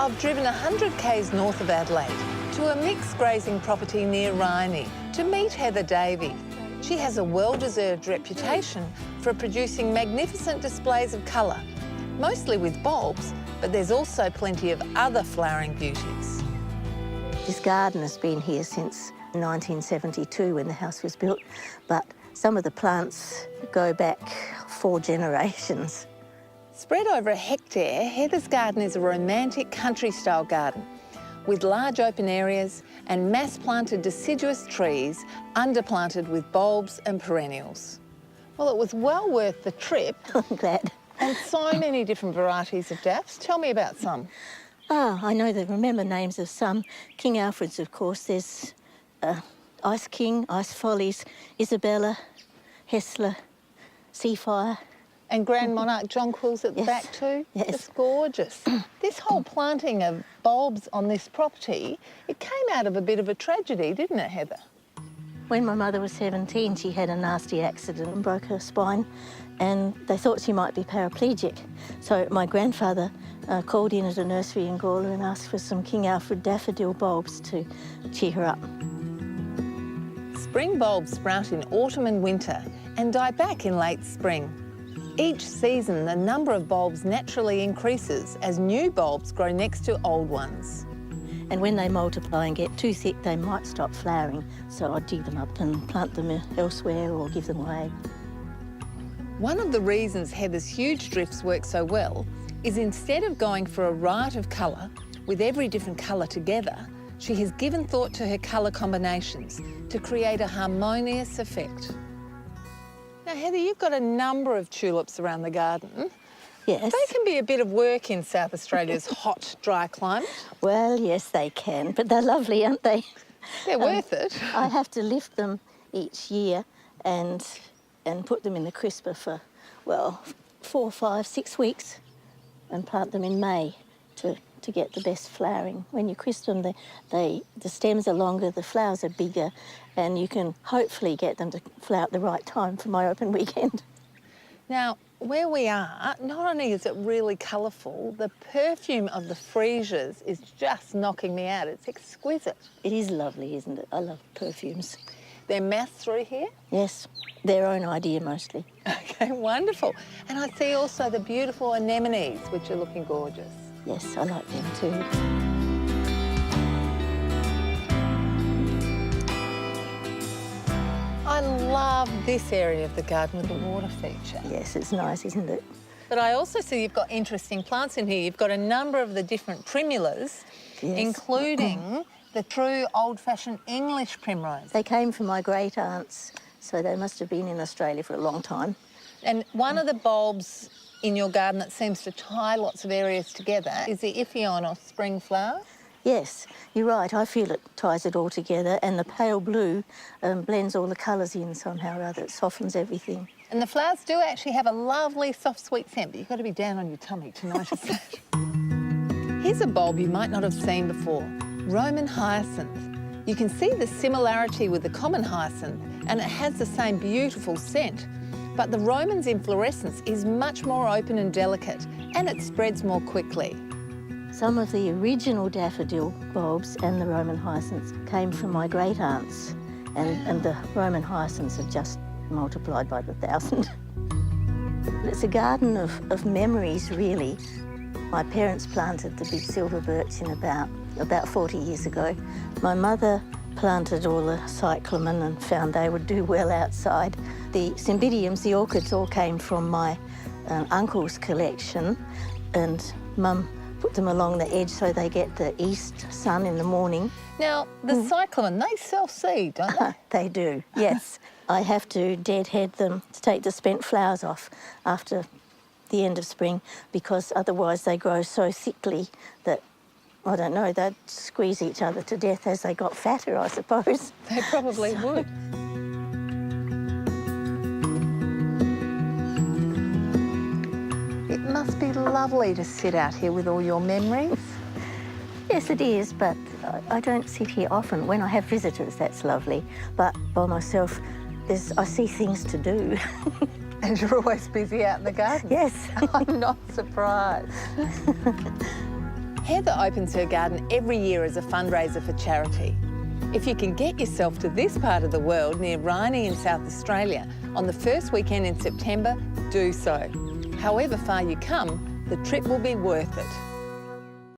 I've driven 100 k's north of Adelaide to a mixed grazing property near Rhynie to meet Heather Davey. She has a well-deserved reputation for producing magnificent displays of colour, mostly with bulbs, but there's also plenty of other flowering beauties. This garden has been here since 1972 when the house was built, but some of the plants go back 4 generations. Spread over a hectare, Heather's garden is a romantic country-style garden with large open areas and mass-planted deciduous trees underplanted with bulbs and perennials. Well, it was well worth the trip. I'm glad. And so many different varieties of daffs. Tell me about some. Oh, I know the remember names of some. King Alfred's, of course. There's Ice King, Ice Follies, Isabella, Hessler, Seafire. And Grand Monarch jonquils at the back too? Yes. It's gorgeous. This whole planting of bulbs on this property, it came out of a bit of a tragedy, didn't it, Heather? When my mother was 17, she had a nasty accident and broke her spine, and they thought she might be paraplegic. So my grandfather called in at a nursery in Gawler and asked for some King Alfred daffodil bulbs to cheer her up. Spring bulbs sprout in autumn and winter and die back in late spring. Each season, the number of bulbs naturally increases as new bulbs grow next to old ones. And when they multiply and get too thick, they might stop flowering, so I dig them up and plant them elsewhere or give them away. One of the reasons Heather's huge drifts work so well is instead of going for a riot of colour, with every different colour together, she has given thought to her colour combinations to create a harmonious effect. Now, Heather, you've got a number of tulips around the garden. Yes. They can be a bit of work in South Australia's hot, dry climate. Well, yes, they can, but they're lovely, aren't they? They're worth it. I have to lift them each year and put them in the crisper for, well, 4, 5, 6 weeks and plant them in May to get the best flowering. When you crisp them, the stems are longer, the flowers are bigger, and you can hopefully get them to flower at the right time for my open weekend. Now, where we are, not only is it really colourful, the perfume of the freesias is just knocking me out. It's exquisite. It is lovely, isn't it? I love perfumes. They're massed through here? Yes, their own idea mostly. Okay, wonderful. And I see also the beautiful anemones, which are looking gorgeous. Yes, I like them too. I love this area of the garden with the water feature. Yes, it's nice, isn't it? But I also see you've got interesting plants in here. You've got a number of the different primulas, Yes. including the true old-fashioned English primrose. They came from my great-aunts, so they must have been in Australia for a long time. And one of the bulbs in your garden that seems to tie lots of areas together is the Ipheion or spring flower. Yes, you're right. I feel it ties it all together, and the pale blue blends all the colours in somehow or other. It softens everything. And the flowers do actually have a lovely, soft, sweet scent, but you've got to be down on your tummy to notice that. Here's a bulb you might not have seen before, Roman hyacinth. You can see the similarity with the common hyacinth, and it has the same beautiful scent. But the Roman's inflorescence is much more open and delicate, and it spreads more quickly. Some of the original daffodil bulbs and the Roman hyacinths came from my great-aunts, and the Roman hyacinths have just multiplied by the 1,000. It's a garden of memories, really. My parents planted the big silver birch in about 40 years ago. My mother planted all the cyclamen and found they would do well outside. The cymbidiums, the orchids, all came from my uncle's collection, and Mum put them along the edge so they get the east sun in the morning. Now, the cyclamen, they self-seed, don't they? They do, yes. I have to deadhead them to take the spent flowers off after the end of spring, because otherwise they grow so thickly that, I don't know, they'd squeeze each other to death as they got fatter, I suppose. They probably would. It must be lovely to sit out here with all your memories. Yes, it is, but I don't sit here often. When I have visitors, that's lovely. But by myself, I see things to do. And you're always busy out in the garden? Yes. I'm not surprised. Heather opens her garden every year as a fundraiser for charity. If you can get yourself to this part of the world near Rhynie in South Australia on the first weekend in September, do so. However far you come, the trip will be worth it.